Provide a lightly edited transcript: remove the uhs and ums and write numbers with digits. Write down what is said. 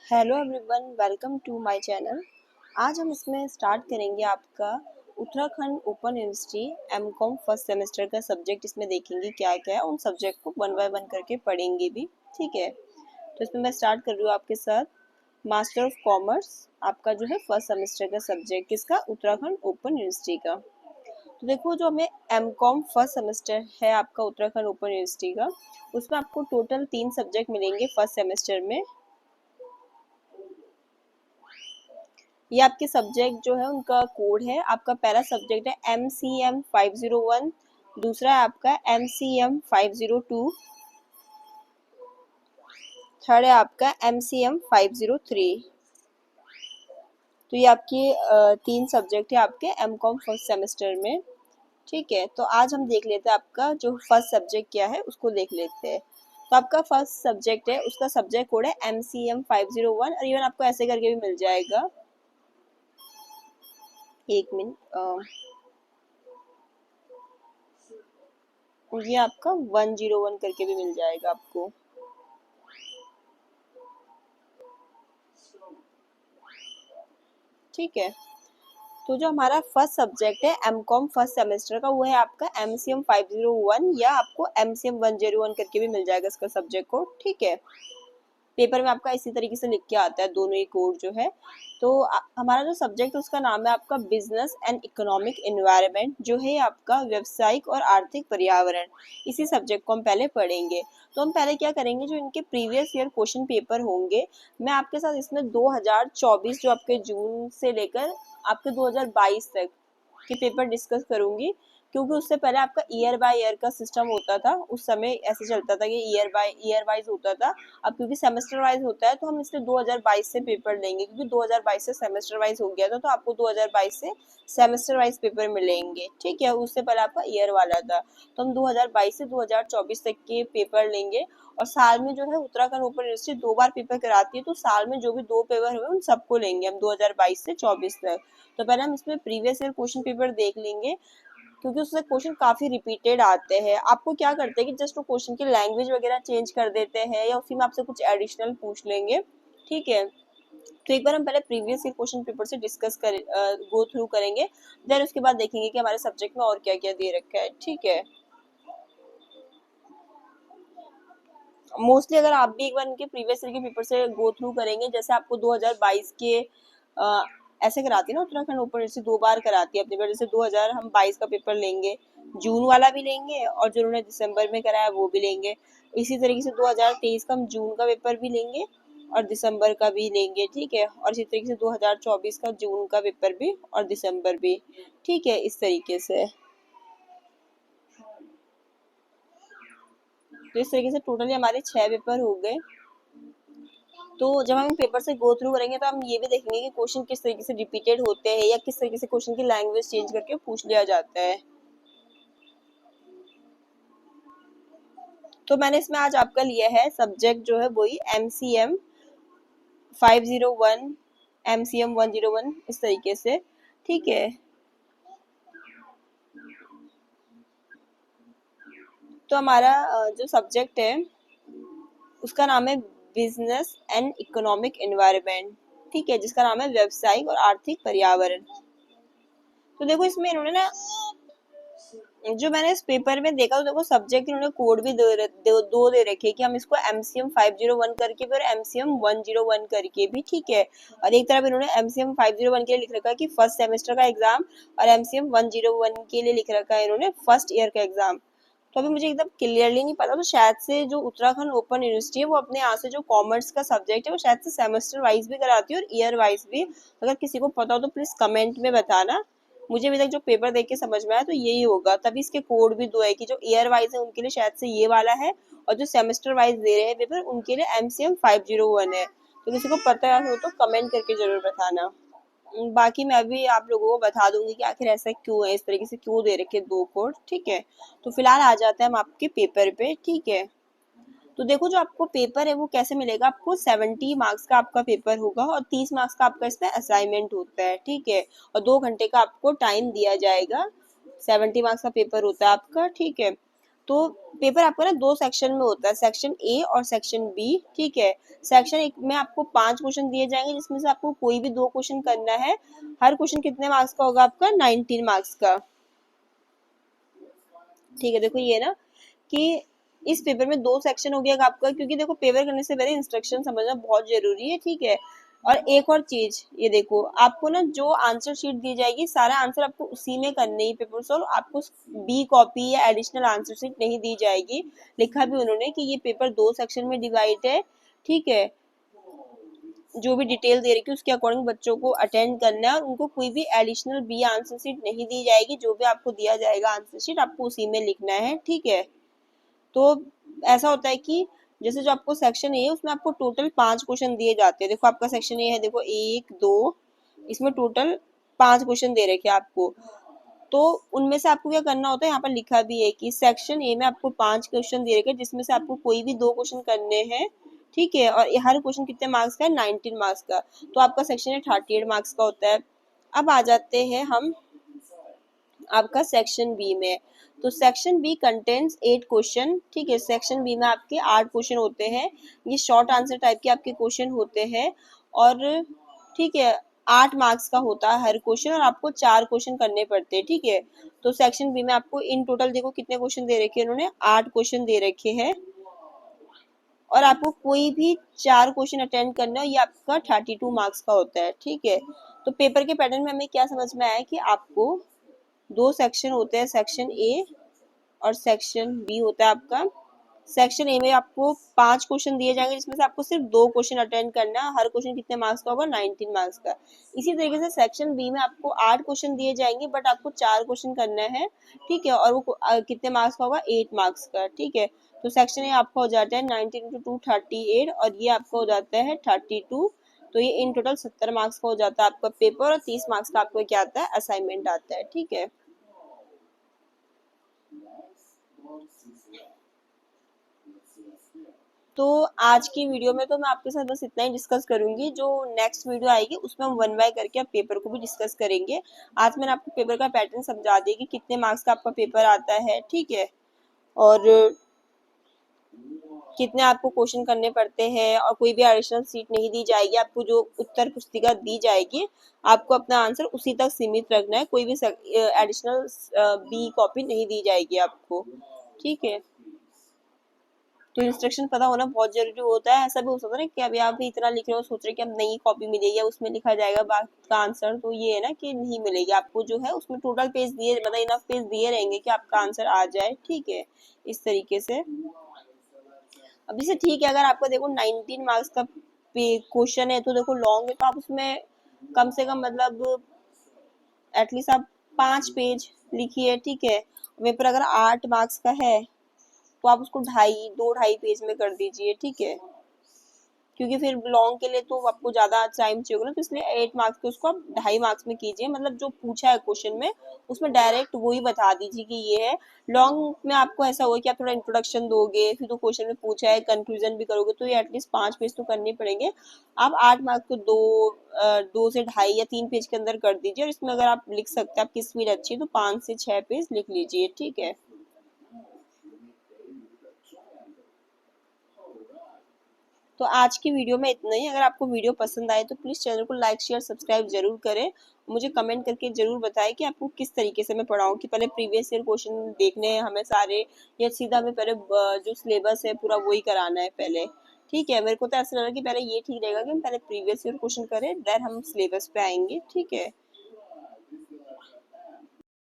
Hello everyone, welcome to my channel. आज हम इसमें स्टार्ट करेंगे आपका Uttarakhand Open University MCom first semester का सब्जेक्ट। इसमें देखेंगे क्या क्या है, उन सब्जेक्ट को वन बाय वन करके पढ़ेंगे भी। ठीक है, तो इसमें मैं स्टार्ट कर रही हूँ आपके साथ मास्टर ऑफ कॉमर्स, आपका जो है फर्स्ट सेमेस्टर का सब्जेक्ट किसका, उत्तराखंड ओपन यूनिवर्सिटी का। तो देखो, जो हमें एमकॉम फर्स्ट सेमेस्टर है आपका उत्तराखंड ओपन यूनिवर्सिटी का, उसमें आपको टोटल 3 सब्जेक्ट मिलेंगे फर्स्ट सेमेस्टर में। ये आपके सब्जेक्ट जो है उनका कोड है। आपका पहला सब्जेक्ट है MCM 501, दूसरा है आपका MCM 502, थर्ड है आपका MCM 503। तो ये आपकी 3 सब्जेक्ट है आपके एमकॉम फर्स्ट सेमेस्टर में। ठीक है, तो आज हम देख लेते हैं आपका जो फर्स्ट सब्जेक्ट क्या है उसको देख लेते हैं। तो आपका फर्स्ट सब्जेक्ट है, उसका सब्जेक्ट कोड है MCM 501 और इवन आपको ऐसे करके भी मिल जाएगा। एक मिनट, ये आपका 101 करके भी मिल जाएगा आपको। ठीक है, तो जो हमारा फर्स्ट सब्जेक्ट है एमकॉम फर्स्ट सेमेस्टर का, वो है आपका MCM 501 या आपको MCM 101 करके भी मिल जाएगा इसका सब्जेक्ट कोड। ठीक है, पेपर में आपका इसी तरीके से लिख के आता है दोनों ही कोड जो है। तो हमारा जो सब्जेक्ट है उसका नाम है आपका बिजनेस एंड इकोनॉमिक एनवायरनमेंट, जो है आपका व्यवसायिक और आर्थिक पर्यावरण। इसी सब्जेक्ट को हम पहले पढ़ेंगे। तो हम पहले क्या करेंगे, जो इनके प्रीवियस ईयर क्वेश्चन पेपर होंगे, मैं आपके साथ इसमें 2024 जो आपके जून से लेकर आपके 2022 तक के पेपर डिस्कस करूंगी, क्योंकि उससे पहले आपका ईयर बाय ईयर का सिस्टम होता था। उस समय ऐसे चलता था कि ईयर बाय ईयर वाइज होता था। अब क्योंकि सेमेस्टर वाइज होता है, तो हम इसलिए 2022 से पेपर लेंगे, क्योंकि 2022 से सेमेस्टर वाइज हो गया था, तो आपको 2022 से सेमेस्टर वाइज पेपर मिलेंगे। ठीक है, उससे पहले आपका ईयर वाला था। तो हम 2022 से 2024 तक के पेपर लेंगे। और साल में जो है उत्तराखंड ओपन यूनिवर्सिटी 2 बार पेपर कराती है, तो साल में जो भी 2 पेपर हुए उन सबको लेंगे हम 2022 से 24 तक। तो पहले हम इसमें प्रीवियस ईयर क्वेश्चन पेपर देख लेंगे, क्योंकि उससे क्वेश्चन काफी रिपीटेड आते हैं। आपको क्या करते हैं कि जस्ट वो क्वेश्चन की लैंग्वेज वगैरह चेंज कर देते हैं, या उसी में आपसे कुछ एडिशनल पूछ लेंगे। ठीक है, तो एक बार हम पहले प्रीवियस ईयर क्वेश्चन पेपर से डिस्कस कर गो थ्रू करेंगे, देन उसके बाद देखेंगे कि हमारे सब्जेक्ट में और क्या क्या दे रखा है। ठीक है, मोस्टली अगर आप भी एक बार इनके प्रीवियस ईयर के पेपर से गो थ्रू करेंगे, जैसे आपको 2022 के ऐसे कराती है ना उत्तराखंड ओपन यूनिवर्सिटी, 2 बार कराती है अपने पेपर। जैसे 2022 का पेपर लेंगे, जून वाला भी लेंगे, और जो उन्होंने दिसंबर में कराया वो भी लेंगे। इसी तरीके से 2023 का हम जून का पेपर भी लेंगे और दिसंबर का भी लेंगे। ठीक है, और इसी तरीके से 2024 का जून का पेपर भी और दिसंबर भी। ठीक है, इस तरीके से। तो इस तरीके से टोटली हमारे 6 पेपर हो गए। तो जब हम पेपर से गो थ्रू करेंगे, तो हम ये भी देखेंगे कि क्वेश्चन किस तरीके से रिपीटेड होते हैं, या किस तरीके से क्वेश्चन की लैंग्वेज चेंज करके पूछ लिया जाता है। तो मैंने इसमें आज आपका लिया है सब्जेक्ट जो है वही MCM 501, MCM 101, इस तरीके से। ठीक है, तो हमारा जो सब्जेक्ट है उसका नाम है बिजनेस एंड इकोनॉमिक एनवायरनमेंट। ठीक है, जिसका नाम है व्यवसायिक और आर्थिक पर्यावरण। तो देखो, इसमें इन्होंने ना, जो मैंने इस पेपर में देखा, तो देखो सब्जेक्ट इन्होंने कोड भी दो दे रखे कि हम इसको MCM 501 करके भी और MCM 101 करके भी। ठीक है, और एक तरफ इन्होंने MCM 501 के लिए लिख रखा है कि फर्स्ट सेमेस्टर का एग्जाम, और MCM 101 के लिए लिख रखा है इन्होंने फर्स्ट ईयर का एग्जाम। तो अभी मुझे एकदम क्लियरली नहीं पता, तो शायद से जो उत्तराखंड ओपन यूनिवर्सिटी है वो अपने यहाँ से जो कॉमर्स का सब्जेक्ट है वो शायद से सेमेस्टर वाइज भी कराती है और ईयर वाइज भी। अगर किसी को पता हो तो प्लीज कमेंट में बताना। मुझे अभी तक जो पेपर देख के समझ में आया तो यही होगा। तभी इसके कोड भी 2 है, कि जो ईयर वाइज है उनके लिए शायद से ये वाला है, और जो सेमेस्टर वाइज दे रहे हैं पेपर उनके लिए MCM 501 है। तो किसी को पता हो तो कमेंट करके जरूर बताना। बाकी मैं भी आप लोगों को बता दूंगी कि आखिर ऐसा क्यों है, इस तरीके से क्यों दे रखे 2 कोड। ठीक है, तो फिलहाल आ जाते हैं हम आपके पेपर पे। ठीक है, तो देखो, जो आपको पेपर है वो कैसे मिलेगा, आपको 70 मार्क्स का आपका पेपर होगा और 30 मार्क्स का आपका इसमें असाइनमेंट होता है। ठीक है, और 2 घंटे का आपको टाइम दिया जाएगा। 70 मार्क्स का पेपर होता है आपका। ठीक है, तो पेपर आपका ना दो सेक्शन में होता है, सेक्शन ए और सेक्शन बी, ठीक है। सेक्शन एक में आपको 5 क्वेश्चन दिए जाएंगे, जिसमें से आपको कोई भी 2 क्वेश्चन करना है। हर क्वेश्चन कितने मार्क्स का होगा आपका? 19 मार्क्स का, ठीक है। देखो ये ना कि इस पेपर में 2 सेक्शन हो गया आपका, क्योंकि देखो पेपर करने से पहले इंस्ट्रक्शन समझना बहुत जरूरी है, ठीक है। और एक और चीज, ये देखो आपको ना जो आंसर शीट दी जाएगी, सारा आंसर आपको उसी में करने ही पेपर सॉल्व, आपको बी कॉपी या एडिशनल आंसर शीट नहीं दी जाएगी। लिखा भी उन्होंने कि ये पेपर 2 सेक्शन में डिवाइड है, ठीक है। जो भी डिटेल दे रखी है उसके अकॉर्डिंग बच्चों को अटेंड करना है, और उनको कोई भी एडिशनल बी आंसर शीट नहीं दी जाएगी। जो भी आपको दिया जाएगा आंसर शीट, आपको उसी में लिखना है, ठीक है। तो ऐसा होता है कि जैसे जो आपको सेक्शन ए है, उसमें आपको टोटल 5 क्वेश्चन दिए जाते हैं। देखो आपका सेक्शन ए है, देखो 1 2, इसमें टोटल 5 क्वेश्चन दे रखे हैं आपको। तो उनमें से आपको क्या करना होता है, यहाँ पर लिखा भी है कि सेक्शन ए में आपको 5 क्वेश्चन दे रखे हैं, जिसमें से आपको कोई भी 2 क्वेश्चन करने हैं, ठीक है। और हर क्वेश्चन कितने मार्क्स का है? 19 मार्क्स का। तो आपका सेक्शन 38 मार्क्स का होता है। अब आ जाते हैं हम आपका सेक्शन बी में। तो सेक्शन बी कंटेन्स 8 क्वेश्चन, ठीक है। सेक्शन बी में आपके 8 क्वेश्चन होते हैं। ये शॉर्ट आंसर टाइप के आपके क्वेश्चन होते हैं, और ठीक है 8 मार्क्स का होता है हर क्वेश्चन, और आपको 4 क्वेश्चन करने पड़ते हैं, ठीक है। तो सेक्शन बी में आपको इन टोटल देखो कितने क्वेश्चन दे रखे हैं उन्होंने, 8 क्वेश्चन दे रखे हैं, और आपको कोई भी 4 क्वेश्चन अटेंड करना है, ये आपका 32 मार्क्स का होता है, ठीक है। तो पेपर के पैटर्न में हमें क्या समझ में आया कि आपको 2 सेक्शन होते हैं, सेक्शन ए और सेक्शन बी होता है आपका। सेक्शन ए में आपको 5 क्वेश्चन दिए जाएंगे, जिसमें से आपको सिर्फ 2 क्वेश्चन अटेंड करना है। हर क्वेश्चन कितने मार्क्स का होगा? 19 मार्क्स का। इसी तरीके से सेक्शन बी में आपको 8 क्वेश्चन दिए जाएंगे, बट आपको 4 क्वेश्चन करना है, ठीक है। और वो कितने मार्क्स का होगा? 8 मार्क्स का, ठीक है। तो सेक्शन ए आपका हो जाता है 19 × 2 38, और ये आपका हो जाता है 32। तो ये इन टोटल 70 मार्क्स का हो जाता है आपका पेपर, और 30 मार्क्स का आपको क्या आता है? असाइनमेंट आता है, ठीक है। तो आज की वीडियो में तो मैं आपके साथ बस इतना ही डिस्कस करूंगी। जो नेक्स्ट वीडियो आएगी उसमें हम 1 बाय करके आप पेपर को भी डिस्कस करेंगे। आज मैंने आपको पेपर का पैटर्न समझा दिया कि कितने मार्क्स का आपका पेपर आता है, ठीक है। और कितने आपको क्वेश्चन करने पड़ते हैं, और कोई भी एडिशनल सीट नहीं दी जाएगी आपको। जो उत्तर पुस्तिका दी जाएगी, आपको अपना आंसर उसी तक सीमित रखना है, कोई भी एडिशनल बी कॉपी नहीं दी जाएगी आपको, ठीक है। तो इंस्ट्रक्शन पता होना बहुत जरूरी होता है। ऐसा भी हो सकता है ना कि अभी आप भी इतना लिख रहे हो, सोच रहे कि अब नई कॉपी मिलेगी या उसमें लिखा जाएगा बात का आंसर, तो ये है ना कि नहीं मिलेगी आपको। जो है उसमें टोटल पेज दिए, मतलब इनफ पेज दिए रहेंगे कि आपका आंसर आ जाए, ठीक है। इस तरीके से अभी से ठीक है। अगर आपको देखो 19 मार्क्स का क्वेश्चन है, तो देखो लॉन्ग है, तो आप उसमें कम से कम मतलब एटलीस्ट आप 5 पेज लिखिए, ठीक है। पेपर अगर 8 मार्क्स का है, तो आप उसको 2.5 पेज में कर दीजिए, ठीक है। क्योंकि फिर लॉन्ग के लिए तो आपको ज्यादा टाइम चाहिए होगा ना, तो इसलिए 8 मार्क्स के उसको आप 2.5 मार्क्स में कीजिए। मतलब जो पूछा है क्वेश्चन में, उसमें डायरेक्ट वही बता दीजिए कि ये है। लॉन्ग में आपको ऐसा होगा कि आप थोड़ा इंट्रोडक्शन दोगे, फिर तो क्वेश्चन में पूछा है कंक्लूजन भी करोगे, तो ये एटलीस्ट 5 पेज तो करने पड़ेंगे। आप 8 मार्क्स को 2 से 2.5 या 3 पेज के अंदर कर दीजिए, और इसमें अगर आप लिख सकते हैं, आपकी स्पीड अच्छी है, तो 5 से 6 पेज लिख लीजिए, ठीक है। तो आज की वीडियो में इतना ही। अगर आपको वीडियो पसंद आए तो प्लीज़ चैनल को लाइक शेयर सब्सक्राइब जरूर करें। मुझे कमेंट करके जरूर बताएं कि आपको किस तरीके से मैं पढ़ाऊँ, कि पहले प्रीवियस ईयर क्वेश्चन देखने हैं हमें सारे, या सीधा हमें पहले जो सिलेबस है पूरा वही कराना है पहले, ठीक है। मेरे को तो ऐसा लगा कि पहले ये ठीक रहेगा कि हम पहले प्रीवियस ईयर क्वेश्चन करें, देन हम सिलेबस पे आएंगे, ठीक है।